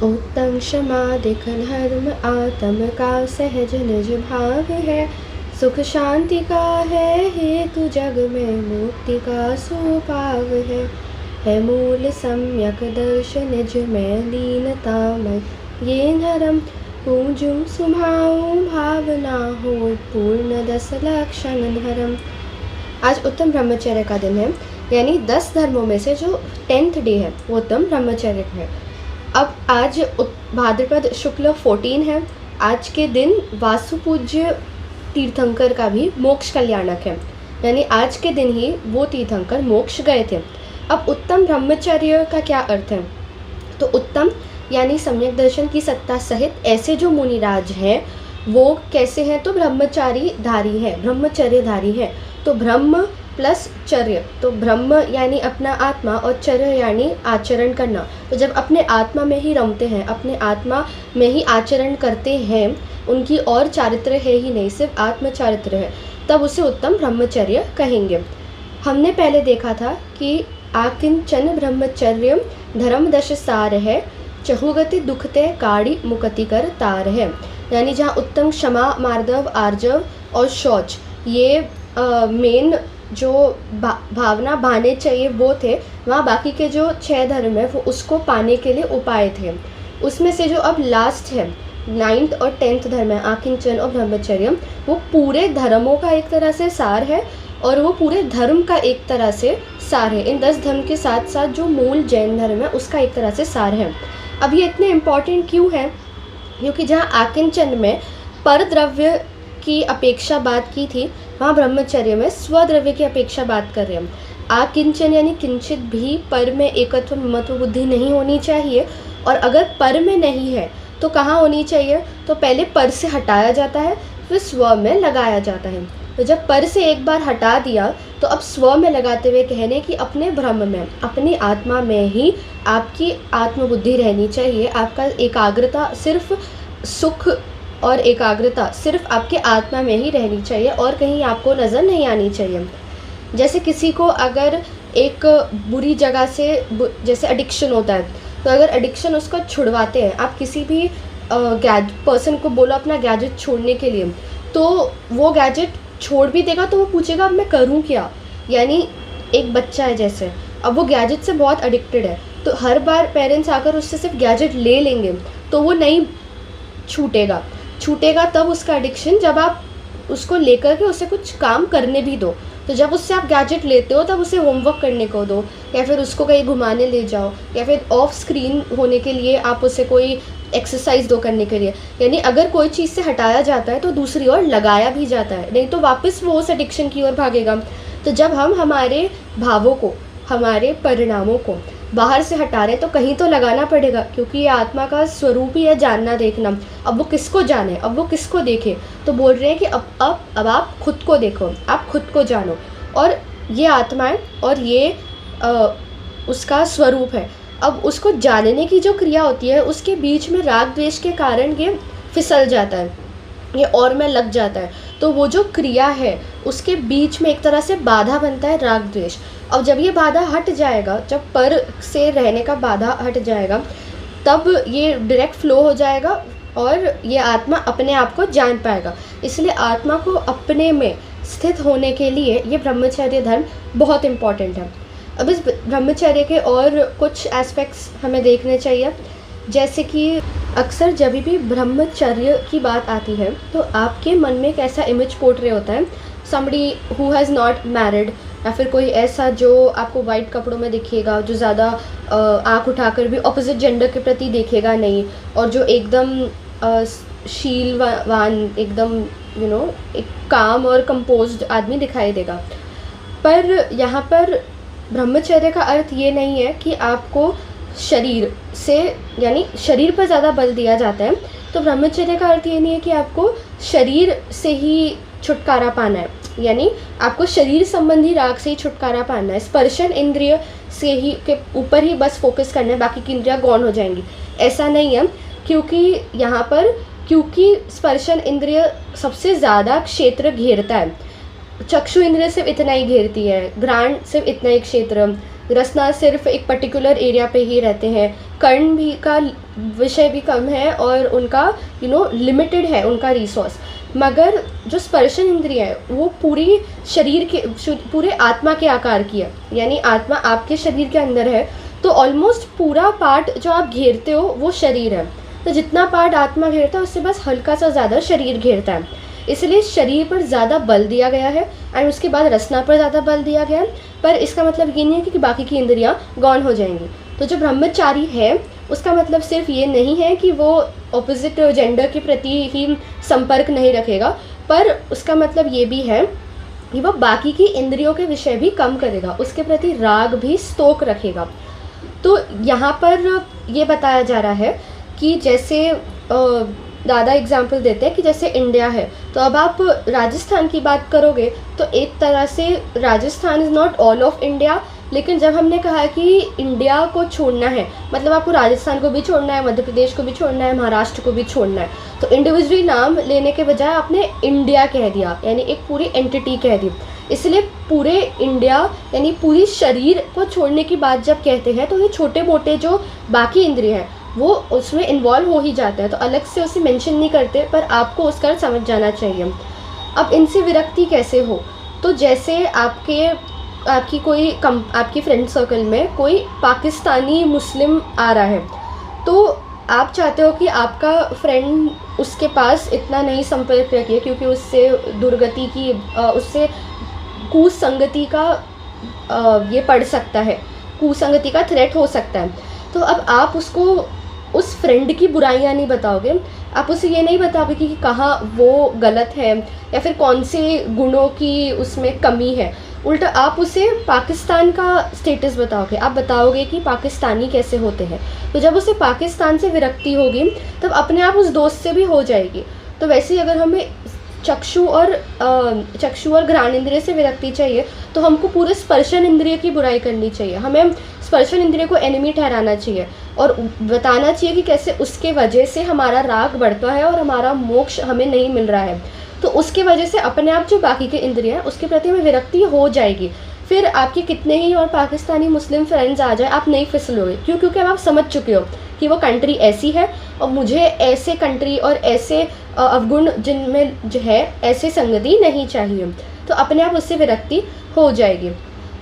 उत्तम क्षमाधिक धर्म आत्म का सहज निज भाव है। सुख शांति का है हेतु जग में मुक्ति का सुपाव है मूल सम्यक दर्श निज में लीनता में ये धर्म पूजूं सुभाऊं भावना हो पूर्ण 10 लक्षण धर्म। आज उत्तम ब्रह्मचर्य का दिन है, यानी 10 धर्मों में से जो 10th डे है वो उत्तम ब्रह्मचर्य है। अब आज भाद्रपद शुक्ल 14 है। आज के दिन वासु पूज्य तीर्थंकर का भी मोक्ष कल्याणक है, यानी आज के दिन ही वो तीर्थंकर मोक्ष गए थे। अब उत्तम ब्रह्मचर्य का क्या अर्थ है? तो उत्तम यानी सम्यक दर्शन की सत्ता सहित ऐसे जो मुनिराज हैं वो कैसे हैं? तो ब्रह्मचारी धारी है, ब्रह्मचर्यधारी है। तो ब्रह्म प्लस चर्य, तो ब्रह्म यानी अपना आत्मा और चर्य यानी आचरण करना। तो जब अपने आत्मा में ही रमते हैं, अपने आत्मा में ही आचरण करते हैं, उनकी और चारित्र है ही नहीं, सिर्फ आत्म चारित्र है, तब उसे उत्तम ब्रह्मचर्य कहेंगे। हमने पहले देखा था कि आकिंचन ब्रह्मचर्य धर्म दश सार है, चहुगति दुखते काड़ी मुक्ति कर तार है। यानी जहाँ उत्तम क्षमा मार्दव आर्जव और शौच ये मेन जो भावना भाने चाहिए वो थे, वहाँ बाकी के जो 6 धर्म है वो उसको पाने के लिए उपाय थे। उसमें से जो अब लास्ट है 9th और 10th धर्म है आकिंचन और ब्रह्मचर्य, वो पूरे धर्मों का एक तरह से सार है और वो पूरे धर्म का एक तरह से सार है। इन 10 धर्म के साथ साथ जो मूल जैन धर्म है उसका एक तरह से सार है। अब ये इतने इम्पॉर्टेंट क्यों है? क्योंकि जहाँ आकिंचन में पर द्रव्य की अपेक्षा बात की थी, वहाँ ब्रह्मचर्य में स्वद्रव्य की अपेक्षा बात कर रहे हैं। आकिंचन यानी किंचित भी पर में एकत्व ममत्व बुद्धि नहीं होनी चाहिए, और अगर पर में नहीं है तो कहाँ होनी चाहिए? तो पहले पर से हटाया जाता है, फिर स्व में लगाया जाता है। तो जब पर से एक बार हटा दिया तो अब स्व में लगाते हुए कहने कि अपने ब्रह्म में, अपनी आत्मा में ही आपकी आत्मबुद्धि रहनी चाहिए। आपका एकाग्रता सिर्फ सुख और एकाग्रता सिर्फ आपके आत्मा में ही रहनी चाहिए और कहीं आपको नज़र नहीं आनी चाहिए। जैसे किसी को अगर एक बुरी जगह से जैसे एडिक्शन होता है, तो अगर एडिक्शन उसको छुड़वाते हैं, आप किसी भी पर्सन को बोलो अपना गैजेट छोड़ने के लिए, तो वो गैजेट छोड़ भी देगा तो वो पूछेगा अब मैं करूँ क्या। यानी एक बच्चा है जैसे, अब वो गैजेट से बहुत एडिक्टेड है, तो हर बार पेरेंट्स आकर उससे सिर्फ गैजेट ले लेंगे तो वो नहीं छूटेगा तब उसका एडिक्शन, जब आप उसको लेकर के उसे कुछ काम करने भी दो। तो जब उससे आप गैजेट लेते हो तब उसे होमवर्क करने को दो, या फिर उसको कहीं घुमाने ले जाओ, या फिर ऑफ स्क्रीन होने के लिए आप उसे कोई एक्सरसाइज दो करने के लिए। यानी अगर कोई चीज़ से हटाया जाता है तो दूसरी ओर लगाया भी जाता है, नहीं तो वापस वो उस एडिक्शन की ओर भागेगा। तो जब हम हमारे भावों को, हमारे परिणामों को बाहर से हटा रहे तो कहीं तो लगाना पड़ेगा, क्योंकि ये आत्मा का स्वरूप ही है जानना देखना। अब वो किसको जाने, अब वो किसको देखे? तो बोल रहे हैं कि अब आप खुद को देखो, आप खुद को जानो, और ये आत्मा है और ये उसका स्वरूप है। अब उसको जानने की जो क्रिया होती है उसके बीच में राग द्वेष के कारण ये फिसल जाता है, ये और में लग जाता है। तो वो जो क्रिया है उसके बीच में एक तरह से बाधा बनता है राग द्वेष। अब जब ये बाधा हट जाएगा, जब पर से रहने का बाधा हट जाएगा, तब ये डायरेक्ट फ्लो हो जाएगा और ये आत्मा अपने आप को जान पाएगा। इसलिए आत्मा को अपने में स्थित होने के लिए ये ब्रह्मचर्य धर्म बहुत इम्पॉर्टेंट है। अब इस ब्रह्मचर्य के और कुछ एस्पेक्ट्स हमें देखने चाहिए, जैसे कि अक्सर जब भी ब्रह्मचर्य की बात आती है तो आपके मन में एक ऐसा इमेज पोर्ट्रे होता है, somebody who has not married, या फिर कोई ऐसा जो आपको वाइट कपड़ों में दिखेगा, जो ज़्यादा आँख उठाकर भी ऑपोजिट जेंडर के प्रति देखेगा नहीं, और जो एकदम शीलवान, एकदम एक काम और कंपोज्ड आदमी दिखाई देगा। पर यहाँ पर ब्रह्मचर्य का अर्थ ये नहीं है कि आपको शरीर से, यानी शरीर पर ज़्यादा बल दिया जाता है। तो ब्रह्मचर्य का अर्थ ये नहीं है कि आपको शरीर से ही छुटकारा पाना है, यानी आपको शरीर संबंधी राग से ही छुटकारा पाना है, स्पर्शन इंद्रिय से ही के ऊपर ही बस फोकस करना है, बाकी की इंद्रियाँ गौण हो जाएंगी, ऐसा नहीं है। क्योंकि स्पर्शन इंद्रिय सबसे ज़्यादा क्षेत्र घेरता है। चक्षु इंद्रिय सिर्फ इतना ही घेरती है, घ्राण सिर्फ इतना ही क्षेत्र, रसना सिर्फ एक पर्टिकुलर एरिया पे ही रहते हैं, कर्ण भी का विषय भी कम है और उनका लिमिटेड है उनका रिसोर्स। मगर जो स्पर्शन इंद्रिय है वो पूरी शरीर के पूरे आत्मा के आकार की है, यानी आत्मा आपके शरीर के अंदर है, तो ऑलमोस्ट पूरा पार्ट जो आप घेरते हो वो शरीर है। तो जितना पार्ट आत्मा घेरता है उससे बस हल्का सा ज़्यादा शरीर घेरता है, इसलिए शरीर पर ज़्यादा बल दिया गया है एंड उसके बाद रसना पर ज़्यादा बल दिया गया है। पर इसका मतलब ये नहीं है कि बाकी की इंद्रियां गौण हो जाएंगी। तो जो ब्रह्मचारी है उसका मतलब सिर्फ ये नहीं है कि वो ऑपोजिट जेंडर के प्रति ही संपर्क नहीं रखेगा, पर उसका मतलब ये भी है कि वो बाकी की इंद्रियों के विषय भी कम करेगा, उसके प्रति राग भी स्तोक रखेगा। तो यहाँ पर ये बताया जा रहा है कि जैसे दादा एग्जाम्पल देते हैं कि जैसे इंडिया है, तो अब आप राजस्थान की बात करोगे तो एक तरह से Rajasthan is not all of India, लेकिन जब हमने कहा कि इंडिया को छोड़ना है, मतलब आपको राजस्थान को भी छोड़ना है, मध्य प्रदेश को भी छोड़ना है, महाराष्ट्र को भी छोड़ना है, तो इंडिविजुअली नाम लेने के बजाय आपने इंडिया कह दिया, यानी एक पूरी एंटिटी कह दी। इसलिए पूरे इंडिया यानी पूरी शरीर को छोड़ने की बात जब कहते हैं तो ये छोटे मोटे जो बाकी इंद्रिय हैं वो उसमें इन्वॉल्व हो ही जाता है, तो अलग से उसे मेंशन नहीं करते, पर आपको उसका समझ जाना चाहिए। अब इनसे विरक्ति कैसे हो, तो जैसे आपकी फ्रेंड सर्कल में कोई पाकिस्तानी मुस्लिम आ रहा है, तो आप चाहते हो कि आपका फ्रेंड उसके पास इतना नहीं संपर्क रखे क्योंकि उससे दुर्गति की उससे कुसंगति का ये पड़ सकता है, कुसंगति का थ्रेट हो सकता है। तो अब आप उसको उस फ्रेंड की बुराइयां नहीं बताओगे, आप उसे ये नहीं बताओगे कि कहाँ वो गलत है या फिर कौन से गुणों की उसमें कमी है, उल्टा आप उसे पाकिस्तान का स्टेटस बताओगे, आप बताओगे कि पाकिस्तानी कैसे होते हैं। तो जब उसे पाकिस्तान से विरक्ति होगी तब अपने आप उस दोस्त से भी हो जाएगी। तो वैसे ही अगर हमें चक्षु और घ्राण इंद्रिय से विरक्ति चाहिए तो हमको पूरे स्पर्शन इंद्रिय की बुराई करनी चाहिए, हमें स्पर्शन इंद्रिय को एनिमी ठहराना चाहिए और बताना चाहिए कि कैसे उसके वजह से हमारा राग बढ़ता है और हमारा मोक्ष हमें नहीं मिल रहा है। तो उसके वजह से अपने आप जो बाकी के इंद्रिय हैं उसके प्रति में विरक्ति हो जाएगी। फिर आपके कितने ही और पाकिस्तानी मुस्लिम फ्रेंड्स आ जाए आप नहीं फिसलोगे, क्यों? क्योंकि अब आप समझ चुके हो कि वो कंट्री ऐसी है और मुझे ऐसे कंट्री और ऐसे अवगुण जिनमें जो है ऐसे संगति नहीं चाहिए, तो अपने आप उससे विरक्ति हो जाएगी।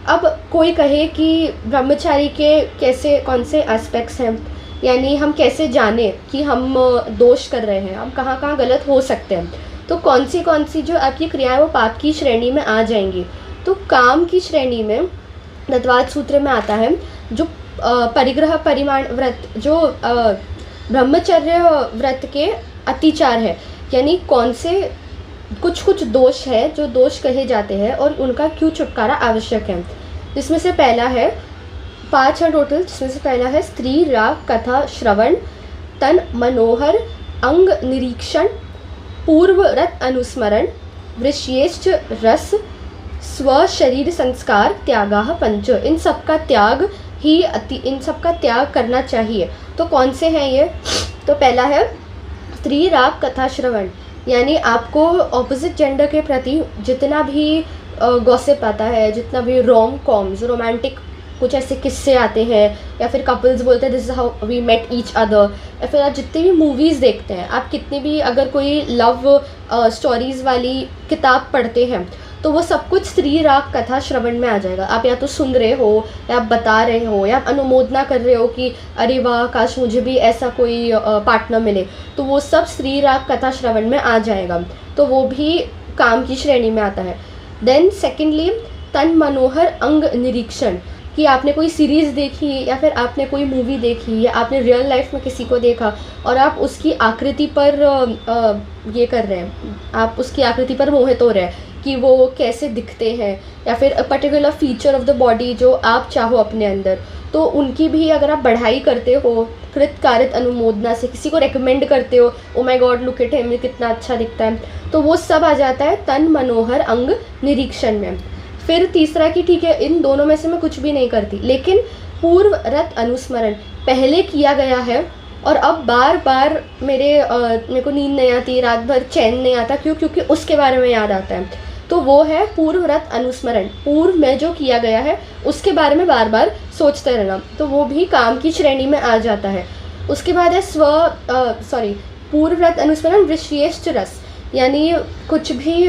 अब कोई कहे कि ब्रह्मचारी के कैसे कौन से एस्पेक्ट्स हैं, यानी हम कैसे जाने कि हम दोष कर रहे हैं, हम कहाँ कहाँ गलत हो सकते हैं, तो कौन सी जो आपकी क्रियाएं वो पाप की श्रेणी में आ जाएंगी। तो काम की श्रेणी में दत्तवाद सूत्र में आता है जो परिग्रह परिमाण व्रत, जो ब्रह्मचर्य व्रत के अतिचार है, यानी कौन से कुछ दोष है जो दोष कहे जाते हैं और उनका क्यों छुटकारा आवश्यक है। जिसमें से पहला है 5 है टोटल, जिसमें से पहला है स्त्री राग कथा श्रवण, तन मनोहर अंग निरीक्षण, पूर्व रत अनुस्मरण, वृष्येष्ठ रस, स्व शरीर संस्कार, त्यागाः पंच। इन सब का त्याग करना चाहिए। तो कौन से हैं ये? तो पहला है स्त्री राग कथा श्रवण, यानी आपको ऑपोजिट जेंडर के प्रति जितना भी गॉसिप आता है, जितना भी रोम कॉम्स रोमांटिक कुछ ऐसे किस्से आते हैं, या फिर कपल्स बोलते हैं this is how we met each other, या फिर आप जितनी भी मूवीज़ देखते हैं, आप कितनी भी अगर कोई लव स्टोरीज़ वाली किताब पढ़ते हैं, तो वो सब कुछ स्त्री राग कथा श्रवण में आ जाएगा। आप या तो सुन रहे हो या आप बता रहे हो या आप अनुमोदना कर रहे हो कि अरे वाह काश मुझे भी ऐसा कोई पार्टनर मिले, तो वो सब स्त्री राग कथा श्रवण में आ जाएगा, तो वो भी काम की श्रेणी में आता है। देन सेकेंडली तन मनोहर अंग निरीक्षण, कि आपने कोई सीरीज़ देखी या फिर आपने कोई मूवी देखी या आपने रियल लाइफ में किसी को देखा और आप उसकी आकृति पर ये कर रहे हैं, आप उसकी आकृति पर मोहित हो रहे हैं कि वो कैसे दिखते हैं, या फिर a particular feature of the body जो आप चाहो अपने अंदर, तो उनकी भी अगर आप बढ़ाई करते हो कृत कारित अनुमोदना से, किसी को रेकमेंड करते हो, oh my God look at him, कितना अच्छा दिखता है, तो वो सब आ जाता है तन मनोहर अंग निरीक्षण में। फिर तीसरा कि ठीक है इन दोनों में से मैं कुछ भी नहीं करती, लेकिन पूर्व रत अनुस्मरण, पहले किया गया है और अब बार बार मेरे को नींद नहीं आती, रात भर चैन नहीं आता, क्यों? क्योंकि उसके बारे में याद आता है। तो वो है पूर्वरत अनुस्मरण, पूर्व में जो किया गया है उसके बारे में बार बार सोचते रहना, तो वो भी काम की श्रेणी में आ जाता है। उसके बाद है पूर्वरत अनुस्मरण विशेष रस, यानी कुछ भी,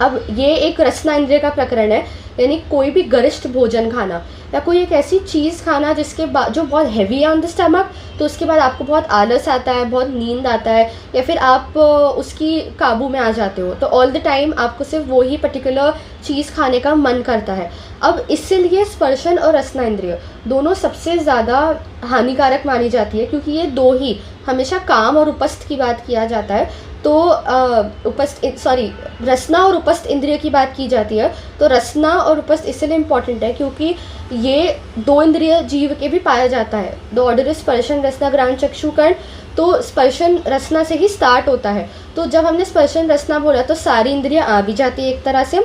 अब ये एक रसना इंद्रिय का प्रकरण है, यानी कोई भी गरिष्ठ भोजन खाना या कोई एक ऐसी चीज़ खाना जिसके बाद जो बहुत हैवी है ऑन द स्टमक, तो उसके बाद आपको बहुत आलस आता है, बहुत नींद आता है, या फिर आप उसकी काबू में आ जाते हो, तो ऑल द टाइम आपको सिर्फ वो ही पर्टिकुलर चीज़ खाने का मन करता है। अब इसीलिए स्पर्शन और रसना इंद्रिय दोनों सबसे ज़्यादा हानिकारक मानी जाती है, क्योंकि ये दो ही, हमेशा काम और उपस्थ की बात किया जाता है, तो रसना और उपस्थ इंद्रिय की बात की जाती है, तो रसना और उपस्थ इसलिए इम्पॉर्टेंट है क्योंकि ये दो इंद्रिय जीव के भी पाया जाता है। द ऑर्डर इज स्पर्शन रसना घ्राण चक्षु कर्ण, तो स्पर्शन रसना से ही स्टार्ट होता है। तो जब हमने स्पर्शन रसना बोला तो सारी इंद्रियां आ भी जाती है एक तरह से,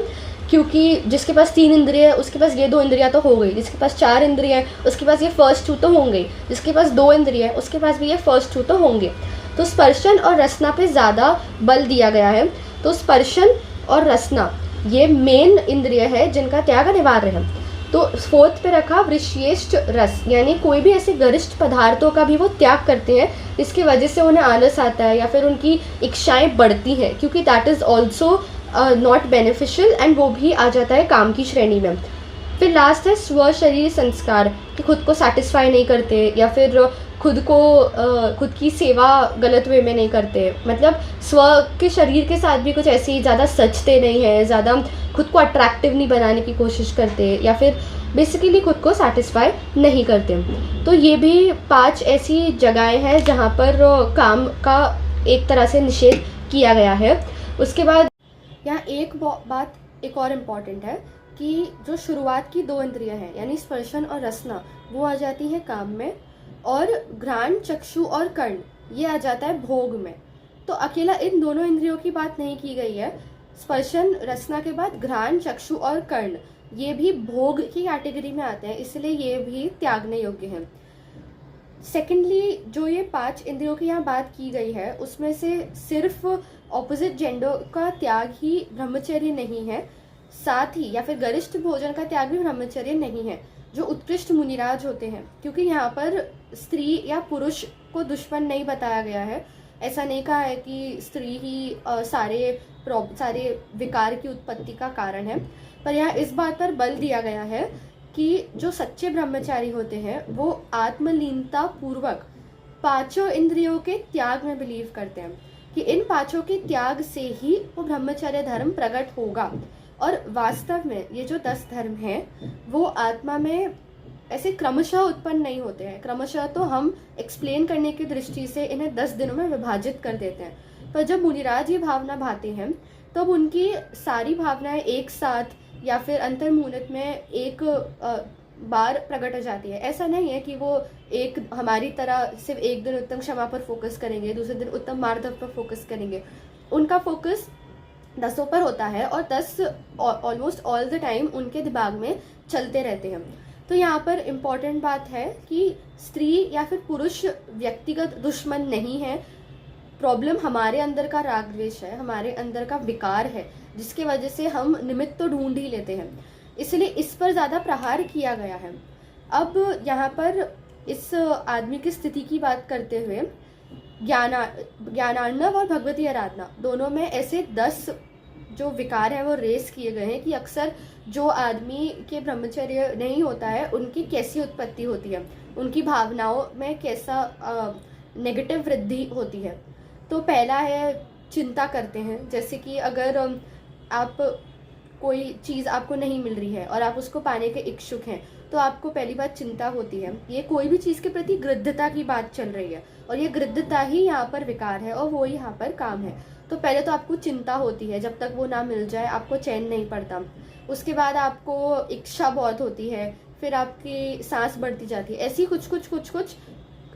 क्योंकि जिसके पास 3 इंद्रिय है उसके पास ये 2 इंद्रियां तो हो गई, जिसके पास 4 इंद्रिय है उसके पास ये फर्स्ट 2 तो होंगे, जिसके पास 2 इंद्रिय है उसके पास भी ये फर्स्ट 2 तो होंगे। तो स्पर्शन और रसना पे ज़्यादा बल दिया गया है। तो स्पर्शन और रसना ये मेन इंद्रिय है जिनका त्याग अनिवार्य है। तो 4th पे रखा वृष्येष्ठ रस, यानी कोई भी ऐसे गरिष्ठ पदार्थों का भी वो त्याग करते हैं जिसकी वजह से उन्हें आलस आता है या फिर उनकी इच्छाएं बढ़ती हैं, क्योंकि that is also not beneficial, and वो भी आ जाता है काम की श्रेणी में। फिर लास्ट है स्व शरीर संस्कार, कि खुद को सेटिस्फाई नहीं करते या फिर खुद की सेवा गलत वे में नहीं करते, मतलब स्व के शरीर के साथ भी कुछ ऐसी ज़्यादा सचते नहीं है, ज़्यादा खुद को अट्रैक्टिव नहीं बनाने की कोशिश करते, या फिर बेसिकली खुद को सेटिस्फाई नहीं करते। तो ये भी 5 ऐसी जगहें हैं जहाँ पर काम का एक तरह से निषेध किया गया है। उसके बाद यहाँ एक बात एक और इम्पॉर्टेंट है कि जो शुरुआत की 2 इंद्रियां हैं यानी स्पर्शन और रसना, वो आ जाती है काम में, और घ्राण चक्षु और कर्ण ये आ जाता है भोग में। तो अकेला इन दोनों इंद्रियों की बात नहीं की गई है, स्पर्शन रसना के बाद घ्राण चक्षु और कर्ण ये भी भोग की कैटेगरी में आते हैं, इसलिए ये भी त्यागने योग्य हैं। सेकेंडली जो ये 5 इंद्रियों की यहाँ बात की गई है उसमें से सिर्फ ऑपोजिट जेंडर का त्याग ही ब्रह्मचर्य नहीं है, साथ ही या फिर गरिष्ठ भोजन का त्याग भी ब्रह्मचर्य नहीं है, जो उत्कृष्ट मुनिराज होते हैं, क्योंकि यहाँ पर स्त्री या पुरुष को दुश्मन नहीं बताया गया है। ऐसा नहीं कहा है कि स्त्री ही सारे विकार की उत्पत्ति का कारण है, पर यहाँ इस बात पर बल दिया गया है कि जो सच्चे ब्रह्मचारी होते हैं वो आत्मलीनता पूर्वक 5 इंद्रियों के त्याग में बिलीव करते हैं कि इन 5 के त्याग से ही वो ब्रह्मचर्य धर्म प्रकट होगा। और वास्तव में ये जो 10 धर्म हैं वो आत्मा में ऐसे क्रमशः उत्पन्न नहीं होते हैं, क्रमशः तो हम एक्सप्लेन करने की दृष्टि से इन्हें 10 दिनों में विभाजित कर देते हैं, पर जब मुनिराज ये भावना भाते हैं तब उनकी सारी भावनाएं एक साथ या फिर अंतर्मुहूर्त में एक बार प्रकट हो जाती है। ऐसा नहीं है कि वो एक हमारी तरह सिर्फ एक दिन उत्तम क्षमा पर फोकस करेंगे, दूसरे दिन उत्तम मार्दव पर फोकस करेंगे, उनका फोकस 10 पर होता है और 10 ऑलमोस्ट ऑल द टाइम उनके दिमाग में चलते रहते हैं। तो यहाँ पर इम्पॉर्टेंट बात है कि स्त्री या फिर पुरुष व्यक्तिगत दुश्मन नहीं है, प्रॉब्लम हमारे अंदर का राग द्वेष है, हमारे अंदर का विकार है, जिसकी वजह से हम निमित्त तो ढूंढ ही लेते हैं, इसलिए इस पर ज़्यादा प्रहार किया गया है। अब यहाँ पर इस आदमी की स्थिति की बात करते हुए ज्ञानार्णव और भगवती आराधना दोनों में ऐसे 10 जो विकार है वो रेस किए गए हैं कि अक्सर जो आदमी के ब्रह्मचर्य नहीं होता है उनकी कैसी उत्पत्ति होती है, उनकी भावनाओं में कैसा नेगेटिव वृद्धि होती है। तो पहला है चिंता करते हैं, जैसे कि अगर आप कोई चीज़ आपको नहीं मिल रही है और आप उसको पाने के इच्छुक हैं तो आपको पहली बात चिंता होती है। ये कोई भी चीज़ के प्रति गृद्धता की बात चल रही है और ये गृद्धता ही यहाँ पर विकार है और वो ही यहाँ पर काम है। तो पहले तो आपको चिंता होती है, जब तक वो ना मिल जाए आपको चैन नहीं पड़ता। उसके बाद आपको इच्छा बहुत होती है, फिर आपकी सांस बढ़ती जाती है, ऐसी कुछ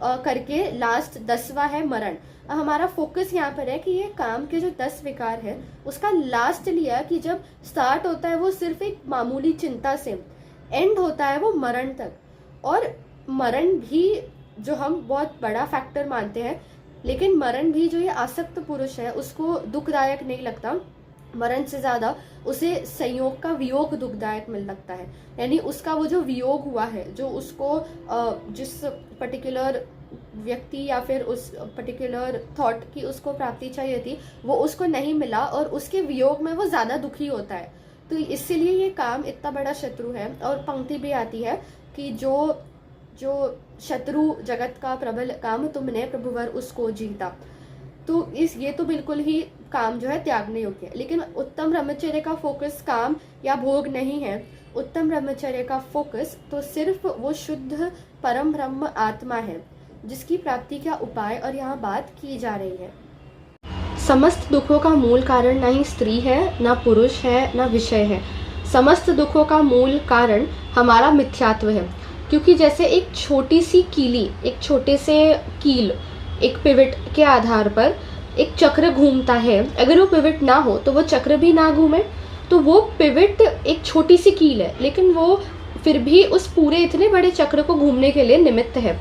करके लास्ट 10वां है मरण। हमारा फोकस यहाँ पर है कि ये काम के जो 10 विकार है उसका लास्ट लिया कि जब स्टार्ट होता है वो सिर्फ एक मामूली चिंता से, एंड होता है वो मरण तक। और मरण भी जो हम बहुत बड़ा फैक्टर मानते हैं, लेकिन मरण भी जो ये आसक्त पुरुष है उसको दुखदायक नहीं लगता, मरण से ज़्यादा उसे संयोग का वियोग दुखदायक मिल लगता है। यानी उसका वो जो वियोग हुआ है, जो उसको जिस पर्टिकुलर व्यक्ति या फिर उस पर्टिकुलर थॉट की उसको प्राप्ति चाहिए थी, वो उसको नहीं मिला और उसके वियोग में वो ज़्यादा दुखी होता है। तो इसीलिए ये काम इतना बड़ा शत्रु है। और पंक्ति भी आती है कि जो शत्रु जगत का प्रबल काम तुमने प्रभुवर उसको जीता। तो ये तो बिल्कुल ही काम जो है त्यागने योग्य है। लेकिन उत्तम ब्रह्मचर्य का फोकस काम या भोग नहीं है। उत्तम ब्रह्मचर्य का फोकस तो सिर्फ वो शुद्ध परम ब्रह्म आत्मा है, जिसकी प्राप्ति का उपाय और यहाँ बात की जा रही है। समस्त दुखों का मूल कारण ना ही स्त्री है, ना पुरुष है, ना विषय है। समस्त दुखों का मूल कारण हमारा मिथ्यात्व है। क्योंकि जैसे एक छोटी सी कीली, एक छोटे से कील, एक पिवट के आधार पर एक चक्र घूमता है, अगर वो पिवट ना हो तो वो चक्र भी ना घूमे। तो वो पिवट एक छोटी सी कील है, लेकिन वो फिर भी उस पूरे इतने बड़े चक्र को घूमने के लिए निमित्त है।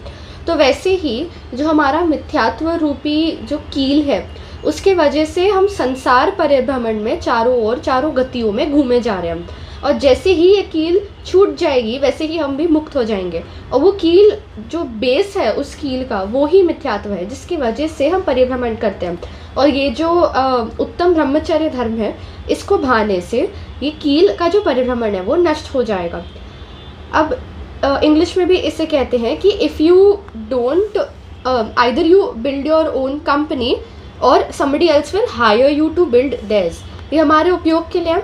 तो वैसे ही जो हमारा मिथ्यात्व रूपी जो कील है, उसके वजह से हम संसार परिभ्रमण में चारों ओर, चारों गतियों में घूमे जा रहे हैं। और जैसे ही ये कील छूट जाएगी, वैसे ही हम भी मुक्त हो जाएंगे। और वो कील, जो बेस है उस कील का, वो ही मिथ्यात्व है, जिसकी वजह से हम परिभ्रमण करते हैं। और ये जो उत्तम ब्रह्मचर्य धर्म है, इसको भाने से ये कील का जो परिभ्रमण है वो नष्ट हो जाएगा। अब इंग्लिश में भी इसे कहते हैं कि if you don't either you build your own company और somebody else will hire you to build theirs। ये हमारे उपयोग के लिए,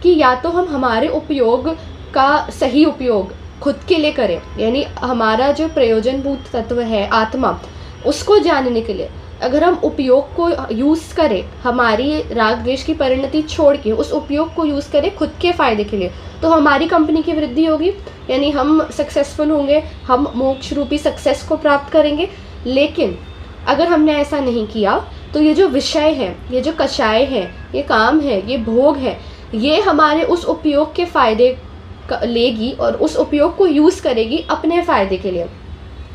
कि या तो हम हमारे उपयोग का सही उपयोग खुद के लिए करें, यानी हमारा जो प्रयोजनभूत तत्व है आत्मा, उसको जानने के लिए अगर हम उपयोग को यूज़ करें, हमारी राग द्वेष की परिणति छोड़ के उस उपयोग को यूज़ करें खुद के फ़ायदे के लिए, तो हमारी कंपनी की वृद्धि होगी, यानी हम सक्सेसफुल होंगे, हम मोक्ष रूपी सक्सेस को प्राप्त करेंगे। लेकिन अगर हमने ऐसा नहीं किया तो ये जो विषय है, ये जो कषाय है, ये काम है, ये भोग है, ये हमारे उस उपयोग के फ़ायदे लेगी और उस उपयोग को यूज़ करेगी अपने फ़ायदे के लिए।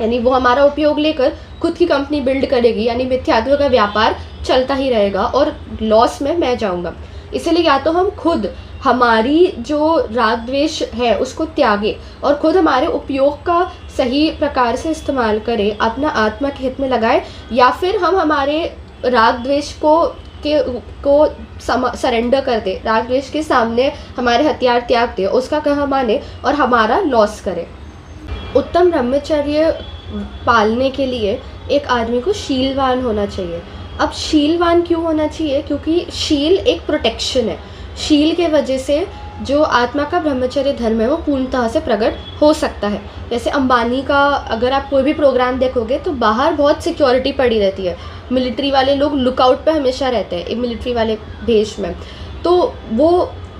यानी वो हमारा उपयोग लेकर खुद की कंपनी बिल्ड करेगी, यानी मिथ्यात्व का व्यापार चलता ही रहेगा और लॉस में मैं जाऊंगा। इसलिए या तो हम खुद हमारी जो राग द्वेष है उसको त्यागे और खुद हमारे उपयोग का सही प्रकार से इस्तेमाल करें, अपना आत्मा के हित में लगाए, या फिर हम हमारे राग द्वेष को सरेंडर कर दे, राग द्वेष के सामने हमारे हथियार त्याग दे, उसका कहा माने और हमारा लॉस करे। उत्तम ब्रह्मचर्य पालने के लिए एक आदमी को शीलवान होना चाहिए। अब शीलवान क्यों होना चाहिए? क्योंकि शील एक प्रोटेक्शन है। शील के वजह से जो आत्मा का ब्रह्मचर्य धर्म है वो पूर्णतः से प्रकट हो सकता है। जैसे अंबानी का अगर आप कोई भी प्रोग्राम देखोगे तो बाहर बहुत सिक्योरिटी पड़ी रहती है, मिलिट्री वाले लोग लुकआउट पे हमेशा रहते हैं, मिलिट्री वाले भेष में। तो वो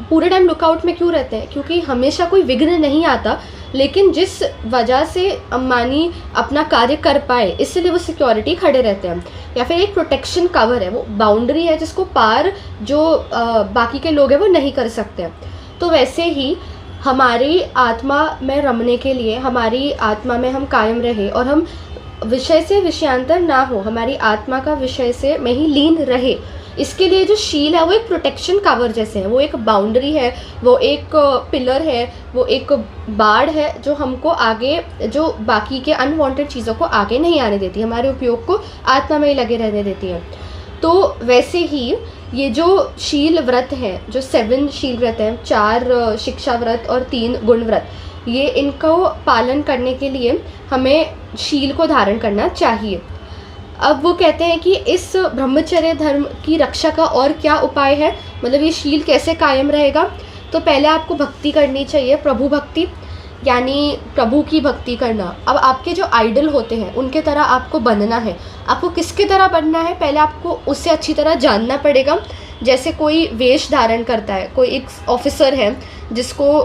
पूरे टाइम लुकआउट में क्यों रहते हैं? क्योंकि हमेशा कोई विघ्न नहीं आता, लेकिन जिस वजह से अंबानी अपना कार्य कर पाए इसलिए वो सिक्योरिटी खड़े रहते हैं। या फिर एक प्रोटेक्शन कवर है, वो बाउंड्री है जिसको पार जो बाकी के लोग हैं वो नहीं कर सकते हैं। तो वैसे ही हमारी आत्मा में रमने के लिए, हमारी आत्मा में हम कायम रहे और हम विषय से विषयांतर ना हो, हमारी आत्मा का विषय से में ही लीन रहे, इसके लिए जो शील है वो एक प्रोटेक्शन कवर जैसे है, वो एक बाउंड्री है, वो एक पिलर है, वो एक बाड़ है जो हमको आगे, जो बाकी के अनवांटेड चीज़ों को आगे नहीं आने देती, हमारे उपयोग को आत्मा में ही लगे रहने देती है। तो वैसे ही ये जो शील व्रत हैं, जो 7 शील व्रत हैं, 4 शिक्षा व्रत और 3 गुण व्रत, ये इनको पालन करने के लिए हमें शील को धारण करना चाहिए। अब वो कहते हैं कि इस ब्रह्मचर्य धर्म की रक्षा का और क्या उपाय है, मतलब ये शील कैसे कायम रहेगा। तो पहले आपको भक्ति करनी चाहिए, प्रभु भक्ति, यानी प्रभु की भक्ति करना। अब आपके जो आइडल होते हैं उनके तरह आपको बनना है। आपको किसके तरह बनना है, पहले आपको उससे अच्छी तरह जानना पड़ेगा। जैसे कोई वेश धारण करता है, कोई एक ऑफिसर है जिसको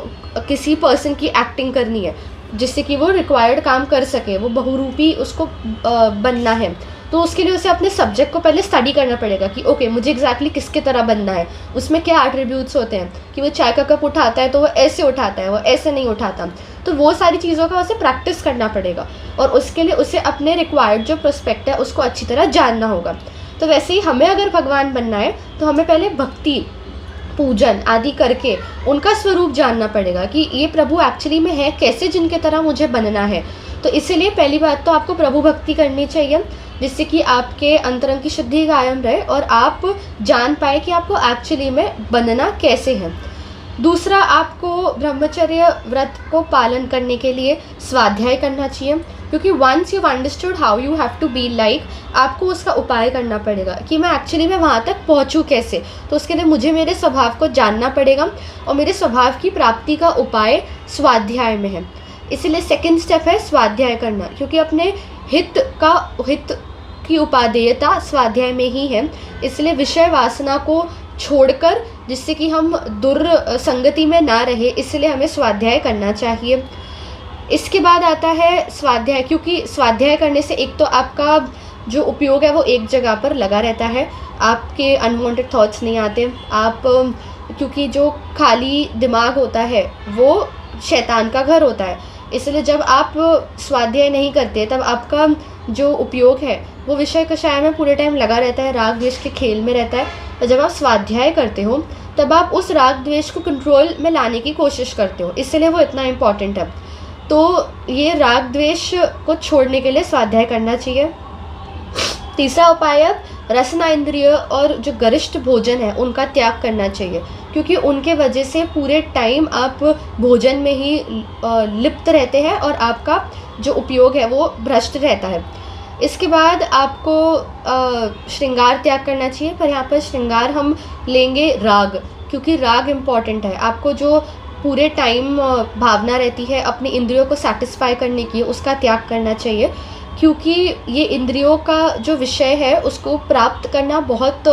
किसी पर्सन की एक्टिंग करनी है जिससे कि वो रिक्वायर्ड काम कर सके, वो बहुरूपी उसको बनना है, तो उसके लिए उसे अपने सब्जेक्ट को पहले स्टडी करना पड़ेगा कि ओके मुझे एग्जैक्टली किसके तरह बनना है, उसमें क्या एट्रीब्यूट्स होते हैं, कि वो चाय का कप उठाता है तो वो ऐसे उठाता है, वो ऐसे नहीं उठाता। तो वो सारी चीज़ों का उसे प्रैक्टिस करना पड़ेगा और उसके लिए उसे अपने रिक्वायर्ड जो प्रोस्पेक्ट है उसको अच्छी तरह जानना होगा। तो वैसे ही हमें अगर भगवान बनना है तो हमें पहले भक्ति पूजन आदि करके उनका स्वरूप जानना पड़ेगा कि ये प्रभु एक्चुअली में है कैसे, जिनके तरह मुझे बनना है। तो इसीलिए पहली बात तो आपको प्रभु भक्ति करनी चाहिए, जिससे कि आपके अंतरंग की शुद्धि कायम रहे और आप जान पाए कि आपको एक्चुअली में बनना कैसे है। दूसरा, आपको ब्रह्मचर्य व्रत को पालन करने के लिए स्वाध्याय करना चाहिए, क्योंकि once you understood how you have to be like, आपको उसका उपाय करना पड़ेगा कि मैं एक्चुअली में वहाँ तक पहुँचूँ कैसे। तो उसके लिए मुझे मेरे स्वभाव को जानना पड़ेगा और मेरे स्वभाव की प्राप्ति का उपाय स्वाध्याय में है। इसीलिए सेकंड स्टेप है स्वाध्याय करना, क्योंकि अपने हित की उपादेयता स्वाध्याय में ही है। इसलिए विषय वासना को छोड़कर, जिससे कि हम दुर्संगति में ना रहे, इसलिए हमें स्वाध्याय करना चाहिए। इसके बाद आता है स्वाध्याय, क्योंकि स्वाध्याय करने से एक तो आपका जो उपयोग है वो एक जगह पर लगा रहता है, आपके अनवांटेड थॉट्स नहीं आते। आप क्योंकि जो खाली दिमाग होता है वो शैतान का घर होता है, इसलिए जब आप स्वाध्याय नहीं करते तब आपका जो उपयोग है वो विषय कषाय में पूरे टाइम लगा रहता है, राग द्वेष के खेल में रहता है। और जब आप स्वाध्याय करते हो तब आप उस राग द्वेष को कंट्रोल में लाने की कोशिश करते हो, इसलिए वो इतना इम्पॉर्टेंट है। तो ये राग द्वेष को छोड़ने के लिए स्वाध्याय करना चाहिए। तीसरा उपाय, अब रसना इंद्रिय और जो गरिष्ठ भोजन है उनका त्याग करना चाहिए, क्योंकि उनके वजह से पूरे टाइम आप भोजन में ही लिप्त रहते हैं और आपका जो उपयोग है वो भ्रष्ट रहता है। इसके बाद आपको श्रृंगार त्याग करना चाहिए, पर यहाँ पर श्रृंगार हम लेंगे राग, क्योंकि राग इम्पॉर्टेंट है। आपको जो पूरे टाइम भावना रहती है अपनी इंद्रियों को सेटिस्फाई करने की, उसका त्याग करना चाहिए, क्योंकि ये इंद्रियों का जो विषय है उसको प्राप्त करना बहुत,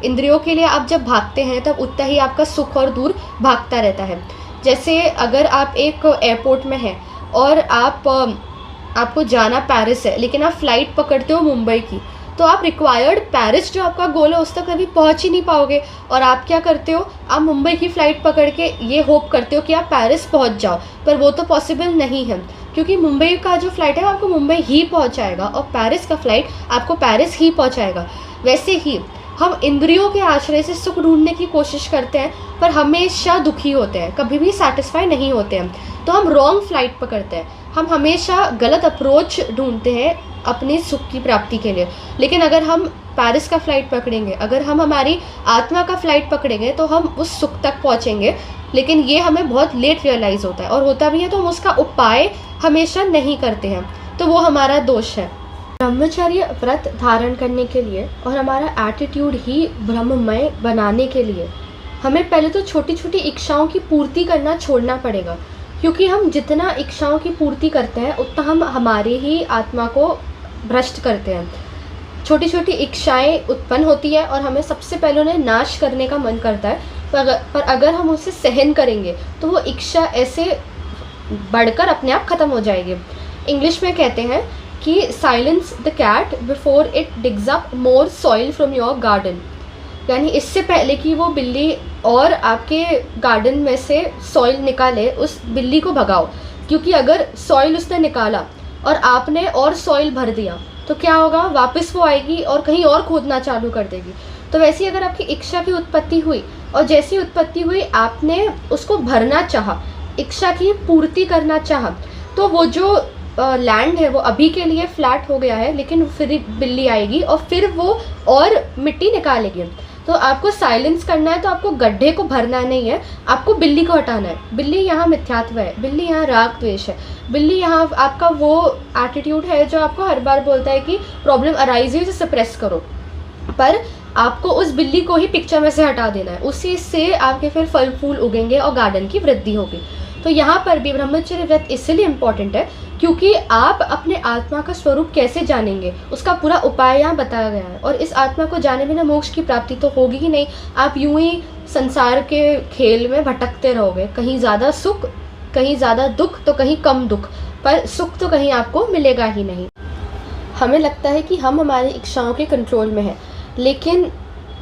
इंद्रियों के लिए आप जब भागते हैं तब उतना ही आपका सुख और दूर भागता रहता है। जैसे अगर आप एक एयरपोर्ट में हैं और आपको जाना पेरिस है, लेकिन आप फ़्लाइट पकड़ते हो मुंबई की, तो आप रिक्वायर्ड पेरिस जो आपका गोल है उस तक कभी पहुंच ही नहीं पाओगे। और आप क्या करते हो, आप मुंबई की फ़्लाइट पकड़ के ये होप करते हो कि आप पेरिस पहुंच जाओ, पर वो तो पॉसिबल नहीं है, क्योंकि मुंबई का जो फ़्लाइट है वो आपको मुंबई ही पहुंचाएगा और पेरिस का फ़्लाइट आपको पेरिस ही पहुंचाएगा। वैसे ही हम इंद्रियों के आश्रय से सुख ढूंढने की कोशिश करते हैं, पर हमेशा दुखी होते हैं, कभी भी सेटिस्फाई नहीं होते हैं। तो हम रॉन्ग फ्लाइट पकड़ते हैं, हम हमेशा गलत अप्रोच ढूंढते हैं अपने सुख की प्राप्ति के लिए। लेकिन अगर हम पेरिस का फ़्लाइट पकड़ेंगे, अगर हम हमारी आत्मा का फ़्लाइट पकड़ेंगे, तो हम उस सुख तक पहुँचेंगे। लेकिन ये हमें बहुत लेट रियलाइज़ होता है, और होता भी है तो हम उसका उपाय हमेशा नहीं करते हैं, तो वो हमारा दोष है। ब्रह्मचर्य व्रत धारण करने के लिए और हमारा एटीट्यूड ही ब्रह्ममय बनाने के लिए हमें पहले तो छोटी छोटी इच्छाओं की पूर्ति करना छोड़ना पड़ेगा, क्योंकि हम जितना इच्छाओं की पूर्ति करते हैं उतना हम हमारे ही आत्मा को भ्रष्ट करते हैं। छोटी छोटी इच्छाएं उत्पन्न होती है और हमें सबसे पहले उन्हें नाश करने का मन करता है, पर अगर हम उसे सहन करेंगे तो वो इच्छा ऐसे बढ़कर अपने आप ख़त्म हो जाएगी। इंग्लिश में कहते हैं कि silence the cat before it digs up more soil from your garden, यानी इससे पहले कि वो बिल्ली और आपके गार्डन में से सॉइल निकाले, उस बिल्ली को भगाओ। क्योंकि अगर सॉइल उसने निकाला और आपने और सॉइल भर दिया तो क्या होगा, वापस वो आएगी और कहीं और खोदना चालू कर देगी। तो वैसे ही अगर आपकी इच्छा की उत्पत्ति हुई और जैसी उत्पत्ति हुई आपने उसको भरना चाहा, इच्छा की पूर्ति करना चाहा, तो वो जो लैंड है वो अभी के लिए फ्लैट हो गया है, लेकिन फिर बिल्ली आएगी और फिर वो और मिट्टी निकालेगी। तो आपको साइलेंस करना है, तो आपको गड्ढे को भरना नहीं है, आपको बिल्ली को हटाना है। बिल्ली यहाँ मिथ्यात्व है, बिल्ली यहाँ राग द्वेष है, बिल्ली यहाँ आपका वो एटीट्यूड है जो आपको हर बार बोलता है कि प्रॉब्लम अराइज हुई तो सप्रेस करो, पर आपको उस बिल्ली को ही पिक्चर में से हटा देना है। उसी से आपके फिर फल फूल उगेंगे और गार्डन की वृद्धि होगी। तो यहाँ पर भी ब्रह्मचर्य व्रत इसलिए इम्पॉर्टेंट है क्योंकि आप अपने आत्मा का स्वरूप कैसे जानेंगे, उसका पूरा उपाय यहाँ बताया गया है। और इस आत्मा को जाने बिना मोक्ष की प्राप्ति तो होगी ही नहीं। आप यूं ही संसार के खेल में भटकते रहोगे, कहीं ज़्यादा सुख, कहीं ज़्यादा दुख, तो कहीं कम दुख, पर सुख तो कहीं आपको मिलेगा ही नहीं। हमें लगता है कि हम हमारी इच्छाओं के कंट्रोल में हैं, लेकिन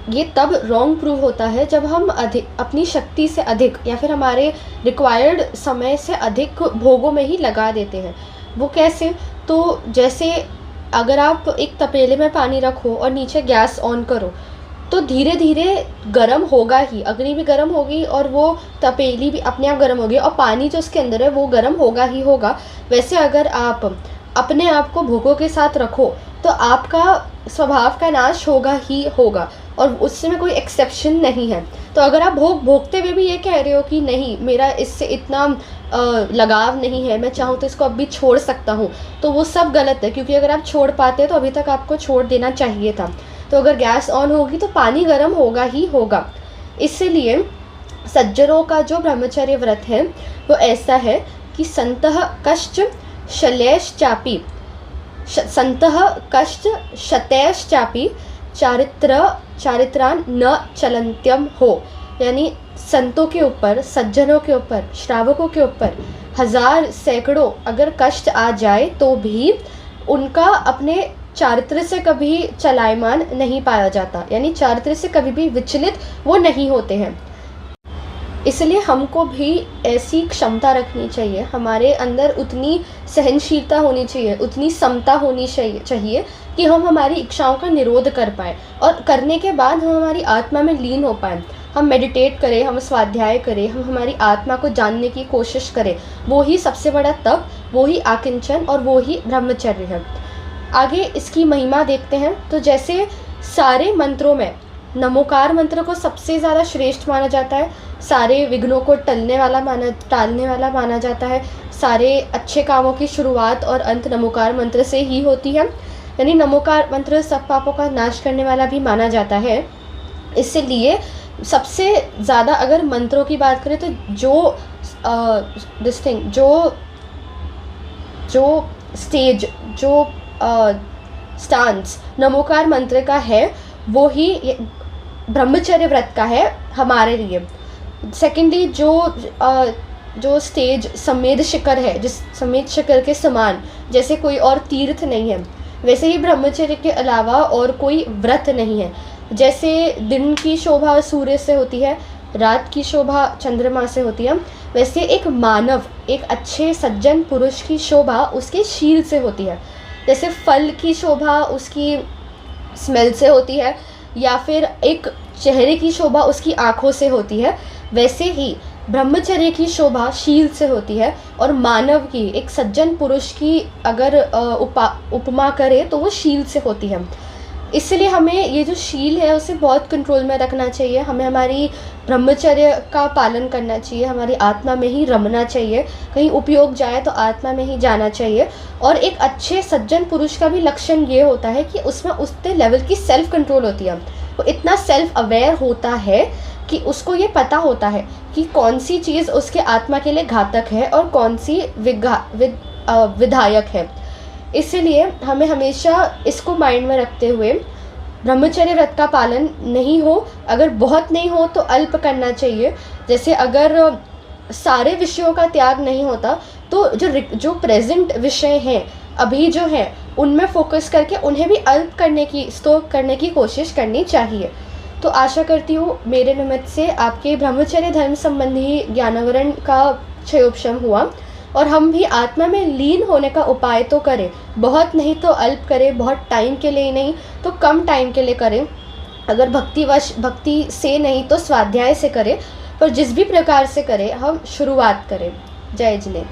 ये तब रॉन्ग प्रूव होता है जब हम अपनी शक्ति से अधिक या फिर हमारे रिक्वायर्ड समय से अधिक भोगों में ही लगा देते हैं। वो कैसे, तो जैसे अगर आप एक तपेले में पानी रखो और नीचे गैस ऑन करो, तो धीरे धीरे गर्म होगा ही, अग्नि भी गर्म होगी और वो तपेली भी अपने आप गर्म होगी और पानी जो उसके अंदर है वो गर्म होगा ही होगा। वैसे अगर आप अपने आप को भोगों के साथ रखो तो आपका स्वभाव का नाश होगा ही होगा, और उसमें कोई एक्सेप्शन नहीं है। तो अगर आप भोगते हुए भी ये कह रहे हो कि नहीं मेरा इससे इतना लगाव नहीं है, मैं चाहूँ तो इसको अब भी छोड़ सकता हूँ, तो वो सब गलत है, क्योंकि अगर आप छोड़ पाते तो अभी तक आपको छोड़ देना चाहिए था। तो अगर गैस ऑन होगी तो पानी गर्म होगा ही होगा। इसीलिए सज्जनों का जो ब्रह्मचर्य व्रत है वो ऐसा है कि संतः कश्च शलैश्चापि संतः कश्च शतैश्चापि चारित्रान न चलन्त्यम हो, यानी संतों के ऊपर, सज्जनों के ऊपर, श्रावकों के ऊपर हजार सैकड़ों अगर कष्ट आ जाए तो भी उनका अपने चारित्र से कभी चलायमान नहीं पाया जाता, यानी चारित्र से कभी भी विचलित वो नहीं होते हैं। इसलिए हमको भी ऐसी क्षमता रखनी चाहिए, हमारे अंदर उतनी सहनशीलता होनी चाहिए, उतनी समता होनी चाहिए कि हम हमारी इच्छाओं का निरोध कर पाएँ, और करने के बाद हम हमारी आत्मा में लीन हो पाएँ। हम मेडिटेट करें, हम स्वाध्याय करें, हम हमारी आत्मा को जानने की कोशिश करें। वो ही सबसे बड़ा तप, वो ही आकिंचन और वो ही ब्रह्मचर्य है। आगे इसकी महिमा देखते हैं। तो जैसे सारे मंत्रों में नमोकार मंत्र को सबसे ज़्यादा श्रेष्ठ माना जाता है, सारे विघ्नों को टालने वाला माना जाता है, सारे अच्छे कामों की शुरुआत और अंत नमोकार मंत्र से ही होती है, यानी नमोकार मंत्र सब पापों का नाश करने वाला भी माना जाता है। इसलिए सबसे ज़्यादा अगर मंत्रों की बात करें तो जो स्टेज, जो स्टांस नमोकार मंत्र का है वो ही ब्रह्मचर्य व्रत का है हमारे लिए। सेकेंडली जो स्टेज समेध शिखर है, जिस समेध शिखर के समान जैसे कोई और तीर्थ नहीं है, वैसे ही ब्रह्मचर्य के अलावा और कोई व्रत नहीं है। जैसे दिन की शोभा सूर्य से होती है, रात की शोभा चंद्रमा से होती है, वैसे एक मानव, एक अच्छे सज्जन पुरुष की शोभा उसके शील से होती है। जैसे फल की शोभा उसकी स्मेल से होती है, या फिर एक चेहरे की शोभा उसकी आँखों से होती है, वैसे ही ब्रह्मचर्य की शोभा शील से होती है। और मानव की, एक सज्जन पुरुष की अगर उपमा करे तो वो शील से होती है। इसलिए हमें ये जो शील है उसे बहुत कंट्रोल में रखना चाहिए, हमें हमारी ब्रह्मचर्य का पालन करना चाहिए, हमारी आत्मा में ही रमना चाहिए, कहीं उपयोग जाए तो आत्मा में ही जाना चाहिए। और एक अच्छे सज्जन पुरुष का भी लक्षण ये होता है कि उसमें उतने लेवल की सेल्फ कंट्रोल होती है, वो इतना सेल्फ अवेयर होता है कि उसको ये पता होता है कि कौन सी चीज़ उसके आत्मा के लिए घातक है और कौन सी विधायक है। इसलिए हमें हमेशा इसको माइंड में रखते हुए ब्रह्मचर्य व्रत का पालन नहीं हो, अगर बहुत नहीं हो तो अल्प करना चाहिए। जैसे अगर सारे विषयों का त्याग नहीं होता तो जो प्रेजेंट विषय हैं अभी जो हैं उनमें फोकस करके उन्हें भी अल्प करने की कोशिश करनी चाहिए। तो आशा करती हूँ मेरे निमित्त से आपके ब्रह्मचर्य धर्म संबंधी ज्ञानावरण का क्षयोपशम हुआ, और हम भी आत्मा में लीन होने का उपाय तो करें, बहुत नहीं तो अल्प करें, बहुत टाइम के लिए नहीं तो कम टाइम के लिए करें, अगर भक्ति से नहीं तो स्वाध्याय से करें, पर जिस भी प्रकार से करें हम शुरुआत करें। जय जिनेन्द्र।